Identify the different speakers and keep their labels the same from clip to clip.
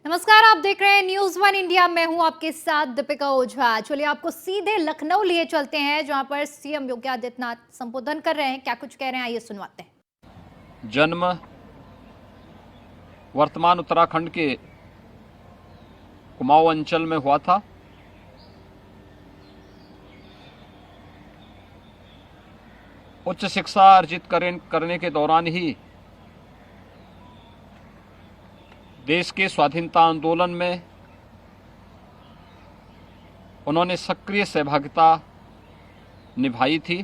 Speaker 1: नमस्कार, आप देख रहे हैं न्यूज वन इंडिया। मैं हूं आपके साथ दीपिका ओझा। चलिए आपको सीधे लखनऊ लिए चलते हैं, जहां पर सीएम योगी आदित्यनाथ संबोधन कर रहे हैं। क्या कुछ कह रहे हैं, आइए सुनवाते हैं।
Speaker 2: जन्म वर्तमान उत्तराखंड के कुमाऊं अंचल में हुआ था। उच्च शिक्षा अर्जित करने के दौरान ही देश के स्वाधीनता आंदोलन में उन्होंने सक्रिय सहभागिता निभाई थी।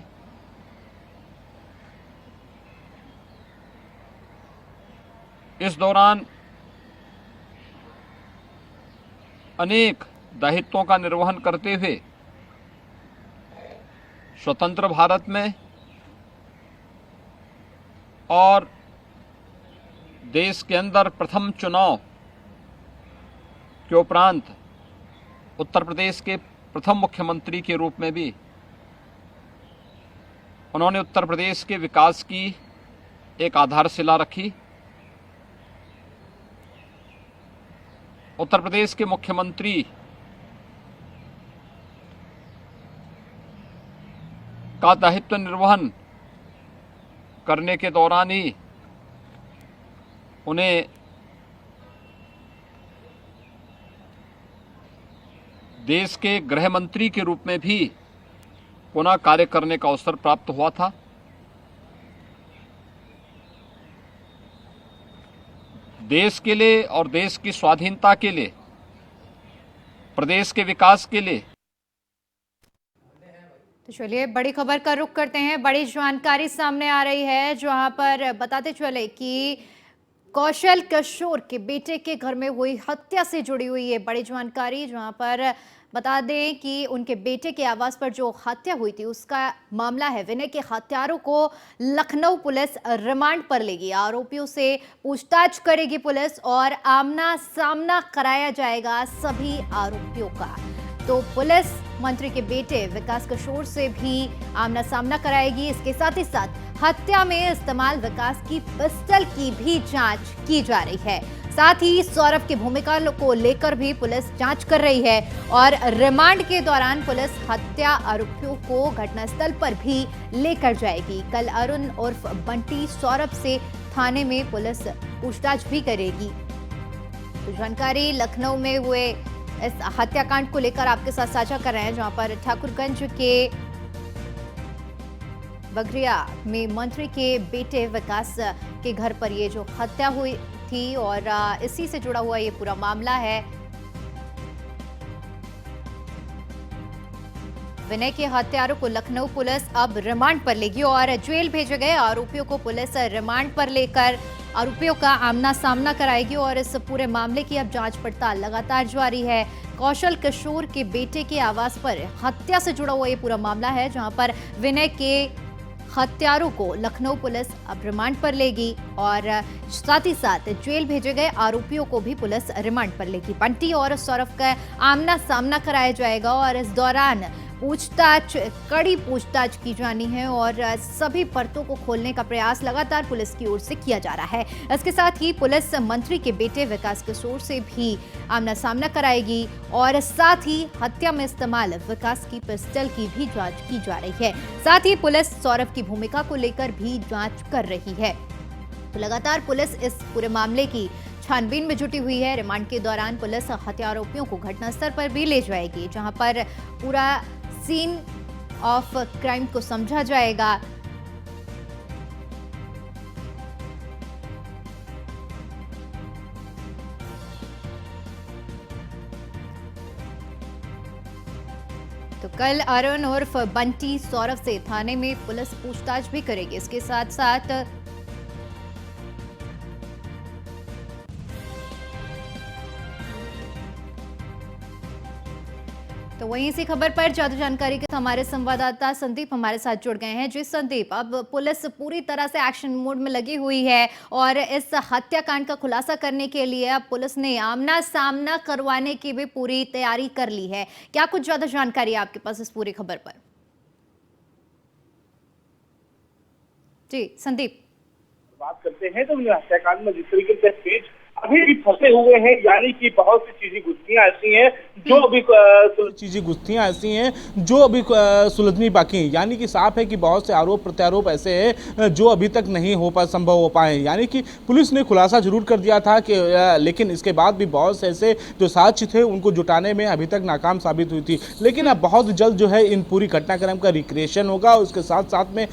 Speaker 2: इस दौरान अनेक दायित्वों का निर्वहन करते हुए स्वतंत्र भारत में और देश के अंदर प्रथम चुनाव के उपरांत उत्तर प्रदेश के प्रथम मुख्यमंत्री के रूप में भी उन्होंने उत्तर प्रदेश के विकास की एक आधारशिला रखी। उत्तर प्रदेश के मुख्यमंत्री का दायित्व निर्वहन करने के दौरान ही उन्हें देश के गृह मंत्री के रूप में भी पुनः कार्य करने का अवसर प्राप्त हुआ था। देश के लिए और देश की स्वाधीनता के लिए, प्रदेश के विकास के लिए।
Speaker 1: तो चलिए बड़ी खबर का रुख करते हैं। बड़ी जानकारी सामने आ रही है, जहां पर बताते चले कि कौशल किशोर के बेटे के घर में हुई हत्या से जुड़ी हुई है बड़ी जानकारी। जहां पर बता दें कि उनके बेटे के आवास पर जो हत्या हुई थी उसका मामला है। विनय के हत्यारों को लखनऊ पुलिस रिमांड पर लेगी। आरोपियों से पूछताछ करेगी पुलिस और आमना सामना कराया जाएगा सभी आरोपियों का। तो पुलिस मंत्री के बेटे विकास किशोर से भी आमना सामना कराएगी। इसके साथ ही साथ हत्या में इस्तेमाल विकास की पिस्टल की भी जांच की जा रही है। साथ ही सौरभ की भूमिका को लेकर भी पुलिस जांच कर रही है और रिमांड के दौरान पुलिस हत्या आरोपियों को घटनास्थल पर भी लेकर जाएगी। कल अरुण उर्फ बंटी सौरभ से थाने में पुलिस पूछताछ भी करेगी। तो जानकारी लखनऊ में हुए इस हत्याकांड को लेकर आपके साथ साझा कर रहे हैं, जहां पर ठाकुरगंज के बगरिया में मंत्री के बेटे विकास के घर पर ये जो हत्या हुई थी और इसी से जुड़ा हुआ ये पूरा मामला है। विनय के हत्यारों को लखनऊ पुलिस अब रिमांड पर लेगी और जेल भेजे गए आरोपियों को पुलिस रिमांड पर लेकर आरोपियों का आमना सामना कराएगी और इस पूरे मामले की अब जांच पड़ताल लगातार जारी है। कौशल किशोर के बेटे के आवास पर हत्या से जुड़ा हुआ ये पूरा मामला है, जहां पर विनय के हत्यारों को लखनऊ पुलिस अब रिमांड पर लेगी और साथ ही साथ जेल भेजे गए आरोपियों को भी पुलिस रिमांड पर लेगी। बंटी और सौरभ का आमना सामना कराया जाएगा और इस दौरान कड़ी पूछताछ की जानी है और सभी परतों को खोलने का प्रयास लगातार पुलिस की ओर से किया जा रहा है। इसके साथ ही पुलिस मंत्री के बेटे विकास किशोर से भी आमना सामना कराएगी और साथ ही हत्या में इस्तेमाल विकास की पिस्टल की भी जांच की जा रही है। साथ ही पुलिस सौरभ की भूमिका को लेकर भी जांच कर रही है। तो लगातार पुलिस इस पूरे मामले की छानबीन में जुटी हुई है। रिमांड के दौरान पुलिस हत्या आरोपियों को घटनास्थल पर भी ले जाएगी, जहां पर पूरा सीन ऑफ क्राइम को समझा जाएगा। तो कल अरुण उर्फ बंटी सौरभ से थाने में पुलिस पूछताछ भी करेगी। इसके साथ साथ तो वहीं इसी खबर पर ज्यादा जानकारी के हमारे संवाददाता संदीप हमारे साथ जुड़ गए हैं। जी संदीप, अब पुलिस पूरी तरह से एक्शन मोड में लगी हुई है और इस हत्याकांड का खुलासा करने के लिए अब पुलिस ने आमना सामना करवाने की भी पूरी तैयारी कर ली है। क्या कुछ ज्यादा जानकारी है आपके पास इस पूरी खबर पर? जी संदीप,
Speaker 3: बात करते हैं तो हत्याकांड में जिस तरीके से पेज अभी भी फंसे हुए हैं, यानी कि बहुत सी चीजें गुत्थियां ऐसी हैं जो अभी
Speaker 4: सुलझनी बाकी हैं। यानी कि साफ है कि बहुत से आरोप प्रत्यारोप ऐसे हैं जो अभी तक नहीं संभव हो पाए। यानी कि पुलिस ने खुलासा जरूर कर दिया था कि लेकिन इसके बाद भी बहुत से ऐसे जो साक्ष्य थे उनको जुटाने में अभी तक नाकाम साबित हुई थी। लेकिन अब बहुत जल्द जो है इन पूरी घटनाक्रम का रिक्रिएशन होगा, उसके साथ साथ में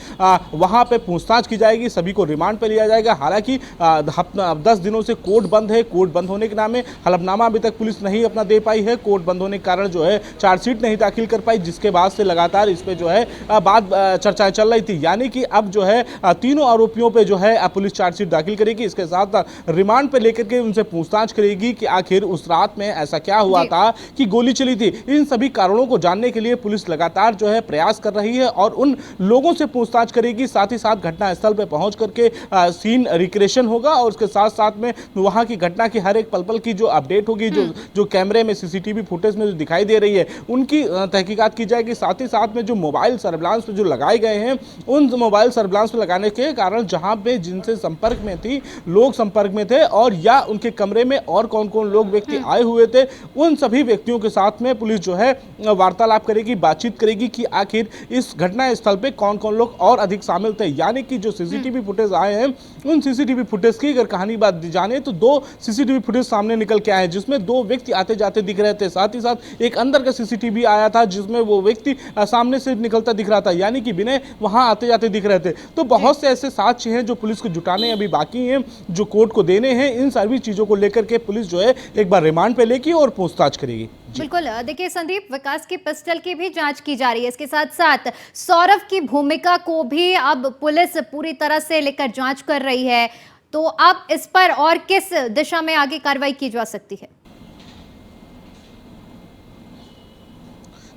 Speaker 4: वहां पे पूछताछ की जाएगी, सभी को रिमांड पर लिया जाएगा। हालांकि 10 दिनों से कोर्ट बंद है। कोर्ट बंद होने के नाम में हलफनामा अभी तक पुलिस नहीं अपना दे पाई है। कोर्ट बंद होने के कारण जो है चार्जशीट नहीं दाखिल कर पाई, जिसके बाद से लगातार इस पे जो है बात चर्चाएं चल रही थी। यानी कि अब जो है तीनों आरोपियों पे जो है पुलिस चार्जशीट दाखिल करेगी, इसके साथ रिमांड पे लेकर के उनसे पूछताछ करेगी कि आखिर उस रात में ऐसा क्या हुआ था कि गोली चली थी। इन सभी कारणों को जानने के लिए पुलिस लगातार जो है प्रयास कर रही है और उन लोगों से पूछताछ करेगी। साथ ही साथ घटनास्थल पे पहुंच करके सीन रिक्रिएशन होगा और उसके साथ साथ में वहां की घटना की हर एक पल पल की जो अपडेट होगी, जो कैमरे में सीसीटीवी फुटेज में जो दिखाई दे रही है उनकी तहकीकात की जाएगी। साथ ही साथ में जो मोबाइल सर्विलांस पे जो लगाए गए हैं, उन मोबाइल सर्विलांस पे लगाने के कारण जहां पे जिनसे संपर्क में थी, लोग संपर्क में थे और या उनके कमरे में और कौन कौन लोग व्यक्ति आए हुए थे, उन सभी व्यक्तियों के साथ में पुलिस जो है वार्तालाप करेगी, बातचीत करेगी कि आखिर इस घटना स्थल पे कौन कौन लोग और अधिक शामिल थे। यानी कि जो सीसीटीवी फुटेज आए हैं, उन सीसीटीवी फुटेज की अगर कहानी बात जाने तो 2 सीसीटीवी फुटेज सामने निकल के आए जिसमें 2 व्यक्ति आते जाते दिख रहे थे। साथ ही साथ एक अंदर का सीसीटीवी आया था जिसमें वो व्यक्ति सामने से निकलता दिख रहा था, यानी कि बिना वहां आते जाते दिख रहे थे। तो बहुत से ऐसे साक्ष्य हैं जो पुलिस को जुटाने अभी बाकी हैं, जो कोर्ट को देने हैं। इन सभी चीजों को लेकर के पुलिस जो है एक बार रिमांड पे लेगी और पूछताछ करेगी।
Speaker 1: बिल्कुल, देखिए संदीप, विकास की पिस्टल की भी जांच की जा रही है। इसके साथ साथ सौरभ की भूमिका को भी अब पुलिस पूरी तरह से लेकर जांच कर रही है। तो अब इस पर और किस दिशा में आगे कार्रवाई की जा सकती है?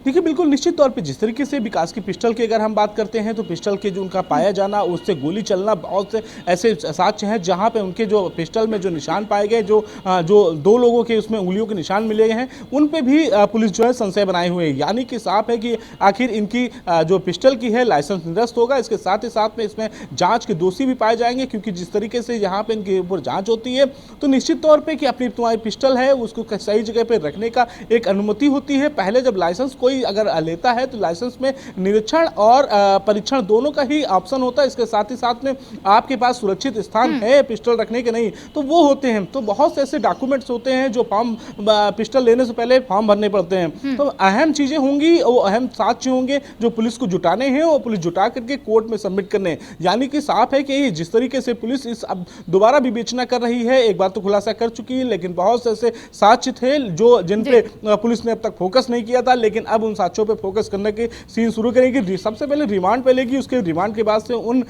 Speaker 4: देखिए, बिल्कुल निश्चित तौर पे जिस तरीके से विकास की पिस्टल की अगर हम बात करते हैं तो पिस्टल के जो उनका पाया जाना, उससे गोली चलना, बहुत से ऐसे साक्ष्य हैं जहां पे उनके जो पिस्टल में जो निशान पाए गए, जो 2 लोगों के उसमें उंगलियों के निशान मिले गए हैं, उन पे भी पुलिस जो है संशय बनाए हुए है। यानी कि साफ है कि आखिर इनकी जो पिस्टल की है लाइसेंस निरस्त होगा। इसके साथ ही साथ में इसमें जाँच के दोषी भी पाए जाएंगे, क्योंकि जिस तरीके से यहाँ पे इनके ऊपर जाँच होती है तो निश्चित तौर पर कि अपनी तुम्हारी पिस्टल है उसको सही जगह पर रखने का एक अनुमति होती है। पहले जब लाइसेंस कोई अगर लेता है तो लाइसेंस में निरीक्षण और परीक्षण दोनों का ही ऑप्शन होता है। इसके साथ ही साथ में आपके पास सुरक्षित स्थान है पिस्टल रखने के नहीं तो वो होते हैं। तो बहुत से ऐसे डॉक्यूमेंट्स होते हैं जो फॉर्म पिस्टल लेने से पहले फॉर्म भरने पड़ते हैं। तो अहम चीजें होंगी, वो अहम साक्ष्य होंगे जो पुलिस को जुटाने हैं और पुलिस जुटा करके कोर्ट में सबमिट करने हैं। यानी कि साफ है कि जिस तरीके से पुलिस इस अब दोबारा विवेचना कर रही है, एक बार तो खुलासा कर चुकी है, लेकिन बहुत से ऐसे साक्ष्य थे जो जिन पे पुलिस ने अब तक फोकस नहीं किया था, लेकिन अब उन साक्ष्यों पे फोकस करने के सीन शुरू करेगी। सबसे पहले रिमांड पे लेगी, उसके रिमांड के बाद से उन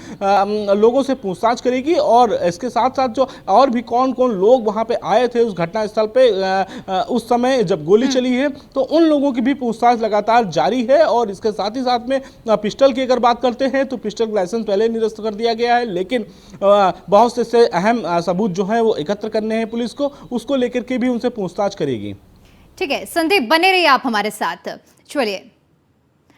Speaker 4: लोगों से पूछताछ करेगी और इसके साथ साथ जो और भी कौन कौन लोग वहां पे आए थे उस घटना स्थल पे उस समय जब गोली चली है, तो उन लोगों की भी पूछताछ लगातार जारी है। और इसके साथ ही साथ में पिस्टल की अगर बात करते हैं तो पिस्टल लाइसेंस पहले निरस्त कर दिया गया है, लेकिन बहुत से अहम सबूत जो है वो एकत्र करने हैं पुलिस को, उसको लेकर के भी उनसे पूछताछ करेगी।
Speaker 1: ठीक है संदीप, बने रहिए आप हमारे साथ। चलिए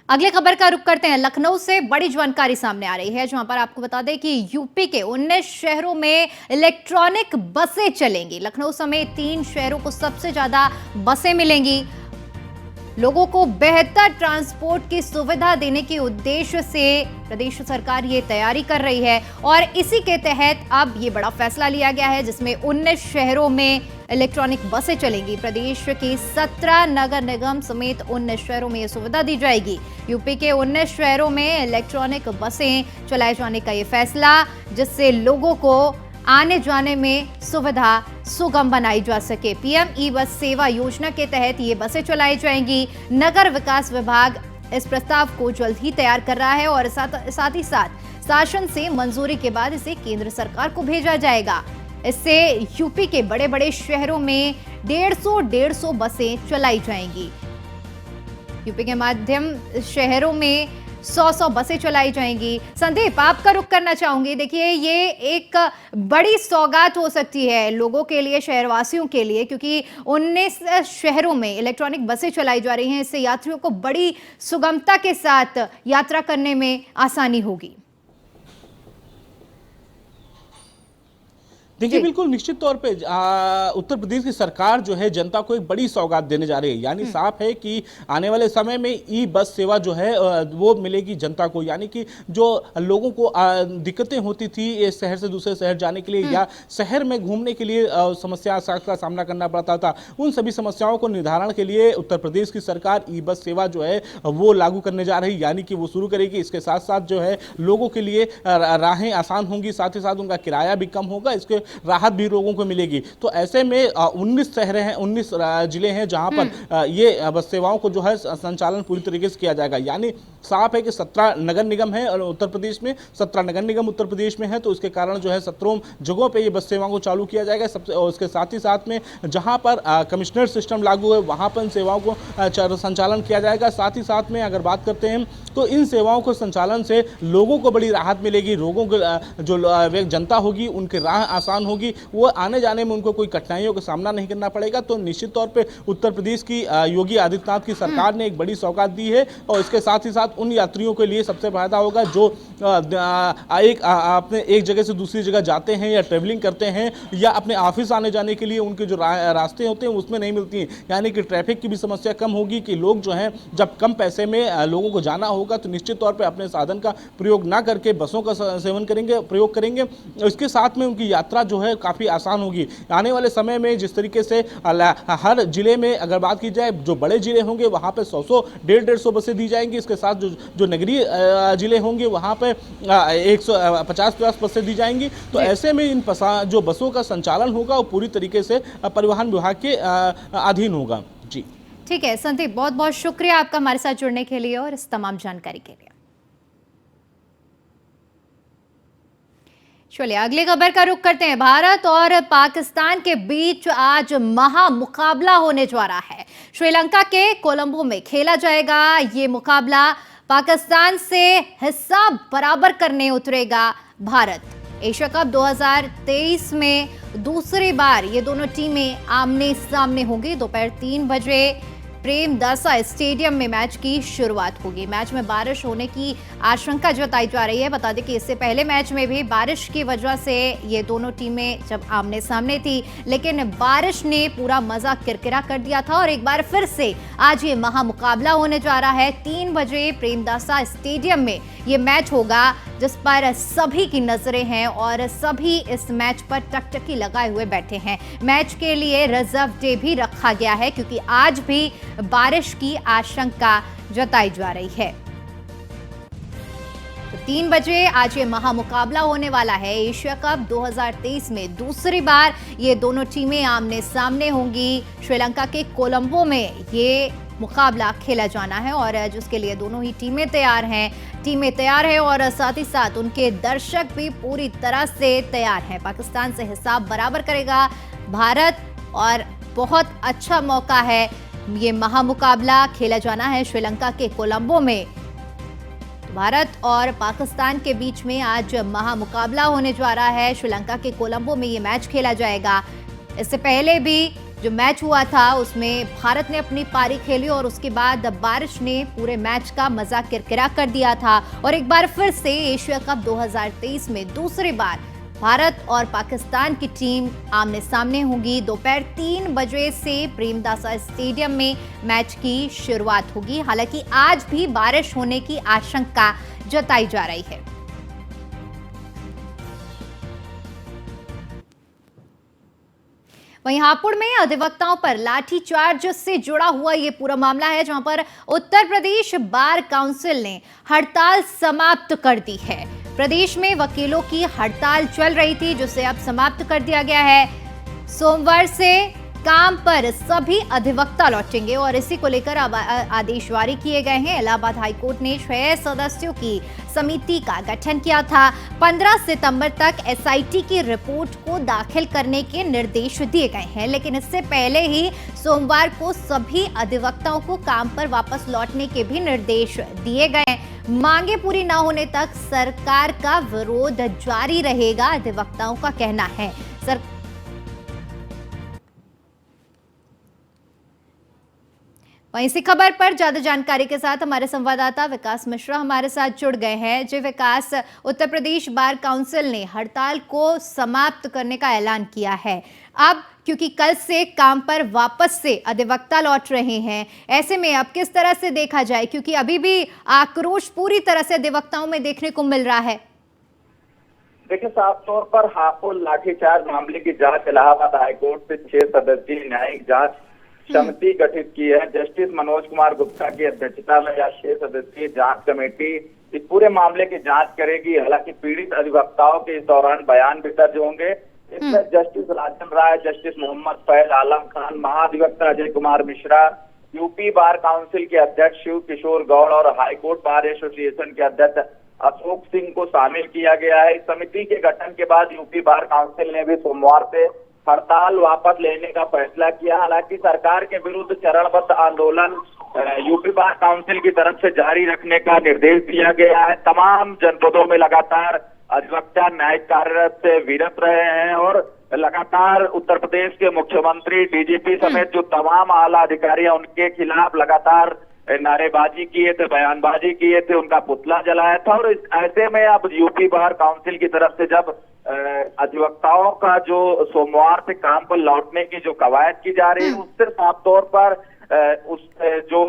Speaker 1: अगले खबर का रुख करते हैं। लखनऊ से बड़ी जानकारी सामने आ रही है, जहां पर आपको बता दें कि यूपी के 19 शहरों में इलेक्ट्रॉनिक बसें चलेंगी। लखनऊ समेत 3 शहरों को सबसे ज्यादा बसें मिलेंगी। लोगों को बेहतर ट्रांसपोर्ट की सुविधा देने के उद्देश्य से प्रदेश सरकार ये तैयारी कर रही है और इसी के तहत अब ये बड़ा फैसला लिया गया है, जिसमें 19 शहरों में इलेक्ट्रॉनिक बसें चलेंगी। प्रदेश के 17 नगर निगम समेत 19 शहरों में ये सुविधा दी जाएगी। यूपी के 19 शहरों में इलेक्ट्रॉनिक बसें चलाए जाने का ये फैसला, जिससे लोगों को आने जाने में सुविधा सुगम बनाई जा सके। पीएम ई बस सेवा योजना के तहत ये बसें चलाई जाएंगी। नगर विकास विभाग इस प्रस्ताव को जल्द ही तैयार कर रहा है और साथ ही साथ शासन से मंजूरी के बाद इसे केंद्र सरकार को भेजा जाएगा। इससे यूपी के बड़े बड़े शहरों में 150 बसें चलाई जाएंगी। यूपी के माध्यम शहरों में 100 बसें चलाई जाएंगी। संदीप, आपका रुख करना चाहूंगी। देखिए, ये एक बड़ी सौगात हो सकती है लोगों के लिए, शहरवासियों के लिए, क्योंकि 19 शहरों में इलेक्ट्रॉनिक बसें चलाई जा रही हैं। इससे यात्रियों को बड़ी सुगमता के साथ यात्रा करने में आसानी होगी।
Speaker 4: देखिए
Speaker 1: जी।
Speaker 4: बिल्कुल निश्चित तौर पे उत्तर प्रदेश की सरकार जो है जनता को एक बड़ी सौगात देने जा रही है। यानी साफ है कि आने वाले समय में ई बस सेवा जो है वो मिलेगी जनता को। यानी कि जो लोगों को दिक्कतें होती थी इस शहर से दूसरे शहर जाने के लिए या शहर में घूमने के लिए समस्या का सामना करना पड़ता था, उन सभी समस्याओं को निवारण के लिए उत्तर प्रदेश की सरकार ई बस सेवा जो है वो लागू करने जा रही है। यानी कि वो शुरू करेगी। इसके साथ साथ जो है लोगों के लिए राहें आसान होंगी, साथ ही साथ उनका किराया भी कम होगा, इसके राहत भी लोगों को मिलेगी। तो ऐसे में 19 शहर हैं, 19 जिले हैं जहां पर ये बस सेवाओं को जो है संचालन पूरी तरीके से किया जाएगा। यानी साफ है कि 17 नगर निगम है और उत्तर प्रदेश में 17 नगर निगम उत्तर प्रदेश में है, तो इसके कारण जो है 17 जगहों पे ये बस सेवाओं को चालू किया जाएगा। सबसे और उसके साथ ही साथ में जहां पर कमिश्नर सिस्टम लागू है वहां पर इन सेवाओं को संचालन किया जाएगा। साथ ही साथ में अगर बात करते हैं तो इन सेवाओं को संचालन से लोगों को बड़ी राहत मिलेगी। लोगों को जो जनता होगी उनकी राह आसान होगी, वो आने जाने में उनको कोई कठिनाइयों का सामना नहीं करना पड़ेगा। तो निश्चित तौर पे उत्तर प्रदेश की योगी आदित्यनाथ की सरकार ने एक बड़ी सौगात दी है और इसके साथ ही साथ उन यात्रियों के लिए सबसे फायदा होगा जो अपने एक जगह से दूसरी जगह जाते हैं या ट्रेवलिंग करते हैं या अपने ऑफिस आने जाने के लिए उनके जो रास्ते होते हैं उसमें नहीं मिलती हैं। यानी कि ट्रैफिक की भी समस्या कम होगी कि लोग जो हैं जब कम पैसे में लोगों को जाना होगा तो निश्चित तौर पे अपने साधन का प्रयोग ना करके बसों का सेवन करेंगे, प्रयोग करेंगे। इसके साथ में उनकी यात्रा जो है काफ़ी आसान होगी। आने वाले समय में जिस तरीके से हर जिले में अगर बात की जाए, जो बड़े जिले होंगे वहाँ पे 100 150 बसें दी जाएंगी। इसके साथ जो नगरीय जिले होंगे वहाँ पे 150 बसें दी जाएंगी। तो ऐसे में इन जो बसों का संचालन होगा वो पूरी तरीके से परिवहन विभाग के अधीन होगा। जी
Speaker 1: ठीक है संदीप, बहुत बहुत शुक्रिया आपका हमारे साथ जुड़ने के लिए और इस तमाम जानकारी के लिए। चलिए अगली खबर का रुख करते हैं। भारत और पाकिस्तान के बीच आज महामुकाबला होने जा रहा है। श्रीलंका के कोलंबो में खेला जाएगा ये मुकाबला। पाकिस्तान से हिसाब बराबर करने उतरेगा भारत। एशिया कप 2023 में दूसरी बार ये दोनों टीमें आमने सामने होंगी। दोपहर 3 बजे प्रेमदासा स्टेडियम में मैच की शुरुआत होगी। मैच में बारिश होने की आशंका जताई जा रही है। बता दें कि इससे पहले मैच में भी बारिश की वजह से ये दोनों टीमें जब आमने सामने थी, लेकिन बारिश ने पूरा मजा किरकिरा कर दिया था और एक बार फिर से आज ये महामुकाबला होने जा रहा है। 3 बजे प्रेमदासा स्टेडियम में ये मैच होगा जिस पर सभी की नजरें हैं और सभी इस मैच पर टकटकी लगाए हुए बैठे हैं। मैच के लिए रिजर्व डे भी रखा गया है क्योंकि आज भी बारिश की आशंका जताई जा रही है। तो 3 बजे आज ये महामुकाबला होने वाला है। एशिया कप 2023 में दूसरी बार ये दोनों टीमें आमने सामने होंगी। श्रीलंका के कोलंबो में ये मुकाबला खेला जाना है और जिसके लिए दोनों ही टीमें तैयार हैं और साथ ही साथ उनके दर्शक भी पूरी तरह से तैयार हैं। पाकिस्तान से हिसाब बराबर करेगा भारत और बहुत अच्छा मौका है। ये महामुकाबला खेला जाना है श्रीलंका के कोलंबो में। भारत और पाकिस्तान के बीच में आज महामुकाबला होने जा रहा है। श्रीलंका के कोलंबो में ये मैच खेला जाएगा। इससे पहले भी जो मैच हुआ था उसमें भारत ने अपनी पारी खेली और उसके बाद बारिश ने पूरे मैच का मजा किरकिरा कर दिया था और एक बार फिर से एशिया कप 2023 में दूसरी बार भारत और पाकिस्तान की टीम आमने सामने होगी। दोपहर 3 बजे से प्रेमदासा स्टेडियम में मैच की शुरुआत होगी। हालांकि आज भी बारिश होने की आशंका जताई जा रही है। वहीं हापुड़ में अधिवक्ताओं पर लाठीचार्ज से जुड़ा हुआ ये पूरा मामला है, जहां पर उत्तर प्रदेश बार काउंसिल ने हड़ताल समाप्त कर दी है। प्रदेश में वकीलों की हड़ताल चल रही थी जिसे अब समाप्त कर दिया गया है। सोमवार से काम पर सभी अधिवक्ता लौटेंगे और इसी को लेकर आदेश जारी किए गए हैं। इलाहाबाद हाईकोर्ट ने 6 सदस्यों की समिति का गठन किया था। 15 सितंबर तक एसआईटी की रिपोर्ट को दाखिल करने के निर्देश दिए गए हैं, लेकिन इससे पहले ही सोमवार को सभी अधिवक्ताओं को काम पर वापस लौटने के भी निर्देश दिए गए। मांगे पूरी न होने तक सरकार का विरोध जारी रहेगा, अधिवक्ताओं का कहना है। वहीं इसी खबर पर ज्यादा जानकारी के साथ हमारे संवाददाता विकास मिश्रा हमारे साथ जुड़ गए हैं। जी विकास, उत्तर प्रदेश बार काउंसिल ने हड़ताल को समाप्त करने का ऐलान किया है। अब क्योंकि कल से काम पर वापस से अधिवक्ता लौट रहे हैं, ऐसे में अब किस तरह से देखा जाए, क्योंकि अभी भी आक्रोश पूरी तरह से अधिवक्ताओं में देखने को मिल रहा है।
Speaker 5: देखिए, साफ तौर पर हापुड़ लाठीचार्ज मामले की जांच इलाहाबाद हाईकोर्ट से 6 सदस्यीय न्यायिक जांच समिति गठित की है। जस्टिस मनोज कुमार गुप्ता की अध्यक्षता में यह 6 सदस्यीय जांच कमेटी इस पूरे मामले की जांच करेगी। हालांकि पीड़ित अधिवक्ताओं के इस दौरान बयान भी दर्ज होंगे। इसमें जस्टिस राजन राय, जस्टिस मोहम्मद फैज आलम खान, महाधिवक्ता Ajay Kumar Mishra, UP bar council के अध्यक्ष शिव किशोर गौड़ और हाईकोर्ट बार एसोसिएशन के अध्यक्ष अशोक सिंह को शामिल किया गया है। इस समिति के गठन के बाद यूपी बार काउंसिल ने भी सोमवार से हड़ताल वापस लेने का फैसला किया। हालांकि सरकार के विरुद्ध चरणबद्ध आंदोलन यूपी बार काउंसिल की तरफ से जारी रखने का निर्देश दिया गया है। तमाम जनपदों में लगातार अधिवक्ता न्यायिक कार्यरत से विरत रहे हैं और लगातार उत्तर प्रदेश के मुख्यमंत्री, डीजीपी समेत जो तमाम आला अधिकारी हैं उनके खिलाफ लगातार नारेबाजी किए थे, बयानबाजी किए थे, उनका पुतला जलाया था। और ऐसे में अब यूपी बार काउंसिल की तरफ से जब अधिवक्ताओं का जो सोमवार से काम पर लौटने की जो कवायद की जा रही है, उससे साफ तौर पर उस जो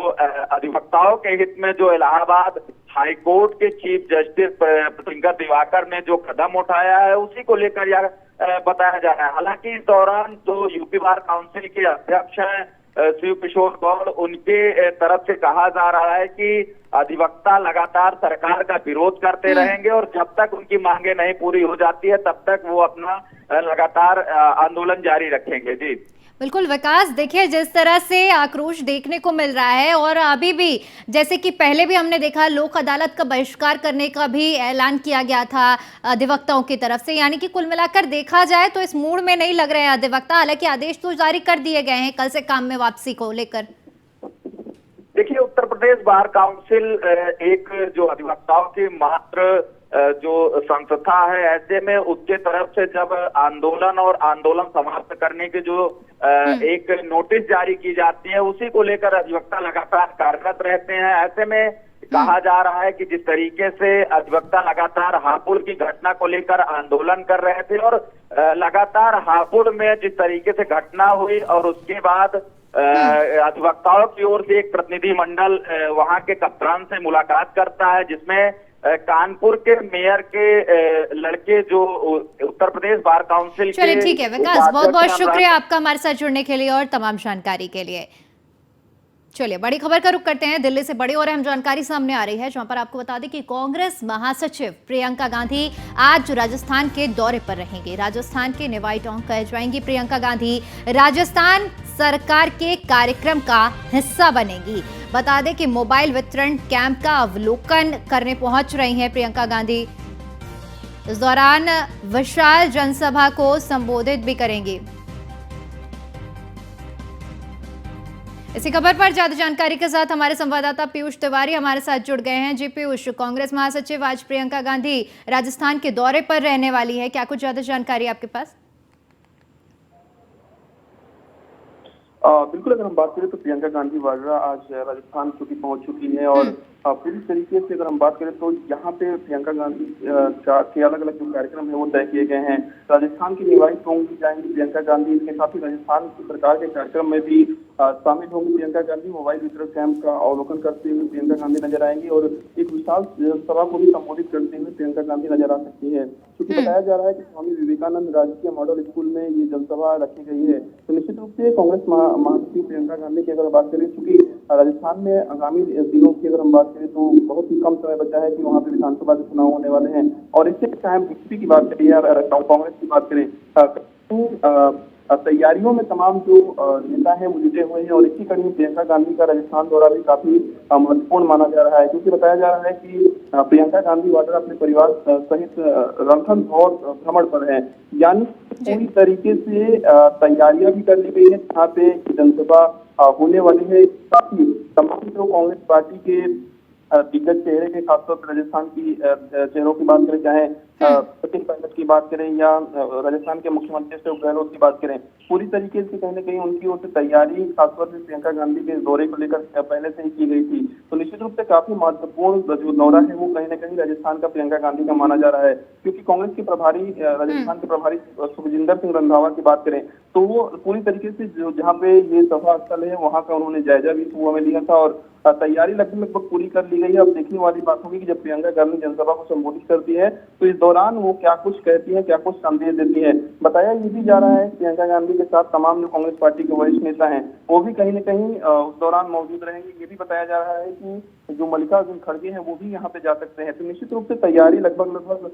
Speaker 5: अधिवक्ताओं के हित में जो इलाहाबाद हाईकोर्ट के चीफ जस्टिस प्रियंका दिवाकर ने जो कदम उठाया है, उसी को लेकर यह बताया जा रहा है। हालांकि इस दौरान जो यूपी बार काउंसिल के अध्यक्ष हैं शिव किशोर गौड़, उनके तरफ से कहा जा रहा है कि अधिवक्ता लगातार सरकार का विरोध करते रहेंगे और जब तक उनकी मांगे नहीं पूरी हो जाती है तब तक वो अपना लगातार आंदोलन जारी रखेंगे। जी
Speaker 1: बिल्कुल विकास, देखिए जिस तरह से आक्रोश देखने को मिल रहा है और अभी भी जैसे कि पहले भी हमने देखा लोक अदालत का बहिष्कार करने का भी ऐलान किया गया था अधिवक्ताओं की तरफ से, यानी कि कुल मिलाकर देखा जाए तो इस मूड में नहीं लग रहे हैं अधिवक्ता। हालांकि आदेश तो जारी कर दिए गए हैं कल से काम में वापसी को लेकर।
Speaker 5: देखिए, उत्तर प्रदेश बार काउंसिल एक जो अधिवक्ताओं की मात्र जो संस्था है, ऐसे में उसके तरफ से जब आंदोलन और आंदोलन समाप्त करने के जो एक नोटिस जारी की जाती है, उसी को लेकर अधिवक्ता लगातार कार्यरत रहते हैं। ऐसे में कहा जा रहा है कि जिस तरीके से अधिवक्ता लगातार हापुड़ की घटना को लेकर आंदोलन कर रहे थे और लगातार हापुड़ में जिस तरीके से घटना हुई और उसके बाद अधिवक्ताओं की ओर से एक प्रतिनिधि मंडल वहां के कप्तान से मुलाकात करता है, जिसमें कानपुर के मेयर के लड़के जो उत्तर प्रदेश बार काउंसिल के।
Speaker 1: चलिए ठीक है विकास, बहुत बहुत शुक्रिया आपका हमारे साथ जुड़ने के लिए और तमाम जानकारी के लिए। चलिए बड़ी खबर का रुख करते हैं। दिल्ली से बड़ी और अहम जानकारी सामने आ रही है, जहां पर आपको बता दें कि कांग्रेस महासचिव प्रियंका गांधी आज राजस्थान के दौरे पर रहेंगे। राजस्थान के निवाई टोंक जाएंगी प्रियंका गांधी, राजस्थान सरकार के कार्यक्रम का हिस्सा बनेगी। बता दें कि मोबाइल वितरण कैंप का अवलोकन करने पहुंच रही हैं प्रियंका गांधी। इस दौरान विशाल जनसभा को संबोधित भी करेंगी। इसी खबर पर ज्यादा जानकारी के साथ हमारे संवाददाता पीयूष तिवारी हमारे साथ जुड़ गए हैं। जी पीयूष, कांग्रेस महासचिव आज प्रियंका गांधी राजस्थान के दौरे पर रहने वाली है, क्या कुछ ज्यादा जानकारी आपके पास?
Speaker 6: बिल्कुल, अगर हम बात करें तो प्रियंका गांधी वाड्रा आज राजस्थान चूंकि पहुंच चुकी है और पूरी तरीके से अगर हम बात करें तो यहाँ पे प्रियंका गांधी के अलग अलग जो कार्यक्रम है वो तय किए गए हैं। राजस्थान की निवाई टोंक भी जाएंगी प्रियंका गांधी, इसके साथ ही राजस्थान की सरकार के कार्यक्रम में भी शामिल होंगी प्रियंका गांधी। मोबाइल वितरण कैंप का अवलोकन करते हुए प्रियंका गांधी नजर आएंगी और एक विशाल सभा को भी संबोधित करते हुए प्रियंका गांधी नजर आ सकती है। क्योंकि बताया जा रहा है कि स्वामी विवेकानंद राजकीय मॉडल स्कूल में ये जनसभा रखी गई है, तो निश्चित रूप से कांग्रेस महासचिव प्रियंका गांधी की अगर बात करें, चूंकि राजस्थान में आगामी दिनों की अगर हम बात करें तो बहुत ही कम समय बचा है कि वहाँ पे विधानसभा के चुनाव होने वाले हैं। और इससे चाहे हम बीजेपी की बात करें या कांग्रेस की बात करें, तैयारियों में तमाम जो नेता हैं वो जुटे हुए हैं और इसी कड़ी में प्रियंका गांधी का राजस्थान दौरा भी काफी महत्वपूर्ण माना जा रहा है। क्योंकि बताया जा रहा है कि प्रियंका गांधी वाड्रा अपने परिवार सहित रणथंभौर भ्रमण पर है, यानी पूरी तरीके से तैयारियां भी कर ली गई है। जहाँ पे जनसभा होने वाली है, काफी तमाम जो कांग्रेस पार्टी के दिग्गज चेहरे के, खासतौर पर राजस्थान की चेहरों की बात करें, चाहे सचिन पायलट की बात करें या राजस्थान के मुख्यमंत्री अशोक गहलोत की बात करें, पूरी तरीके से कहीं न कहीं उनकी ओर से तैयारी खासतौर से प्रियंका गांधी के दौरे को लेकर पहले से ही की गई थी। तो निश्चित रूप से काफी महत्वपूर्ण जो दौरा है वो कहीं न कहीं राजस्थान का प्रियंका गांधी का माना जा रहा है, क्योंकि कांग्रेस के प्रभारी राजस्थान के प्रभारी सुखजिंदर सिंह रंधावा की बात करें तो वो पूरी तरीके से जो जहाँ पे ये सभा स्थल है वहाँ का उन्होंने जायजा भी सुबह में लिया था और तैयारी लगभग पूरी कर ली गई है। अब देखने वाली बात होगी कि जब प्रियंका गांधी जनसभा को संबोधित करती है तो इस दौरान वो क्या कुछ कहती है, क्या कुछ संदेश देती है। बताया ये भी जा रहा है प्रियंका गांधी के साथ तमाम जो कांग्रेस पार्टी के वरिष्ठ नेता हैं वो भी कहीं न कहीं उस दौरान मौजूद रहेंगे। ये भी बताया जा रहा है कि जो मल्लिकार्जुन खड़गे हैं वो भी यहाँ पे जा सकते हैं। तो निश्चित रूप से तैयारी लगभग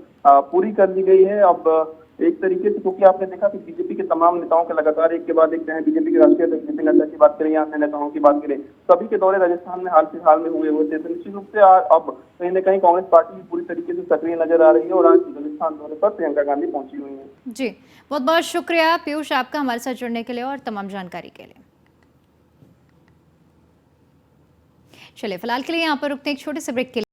Speaker 6: पूरी कर ली गई है। अब एक तरीके से क्योंकि आपने देखा कि बीजेपी के तमाम नेताओं के लगातार एक के बाद एक, चाहे बीजेपी के राष्ट्रीय अध्यक्ष जेपी नड्डा की बात करें या अन्य नेताओं की बात करें, सभी के दौरे राजस्थान में हाल फिलहाल में हुए थे। तो निश्चित रूप से अब कहीं न कहीं कांग्रेस पार्टी भी पूरी तरीके से सक्रिय नजर आ रही है और आज राजस्थान दौरे पर प्रियंका गांधी पहुंची हुई है।
Speaker 1: जी, बहुत बहुत शुक्रिया पीयूष आपका हमारे साथ जुड़ने के लिए और तमाम जानकारी के लिए। चलिए फिलहाल के लिए यहाँ पर रुकते हैं एक छोटे से ब्रेक के लिए।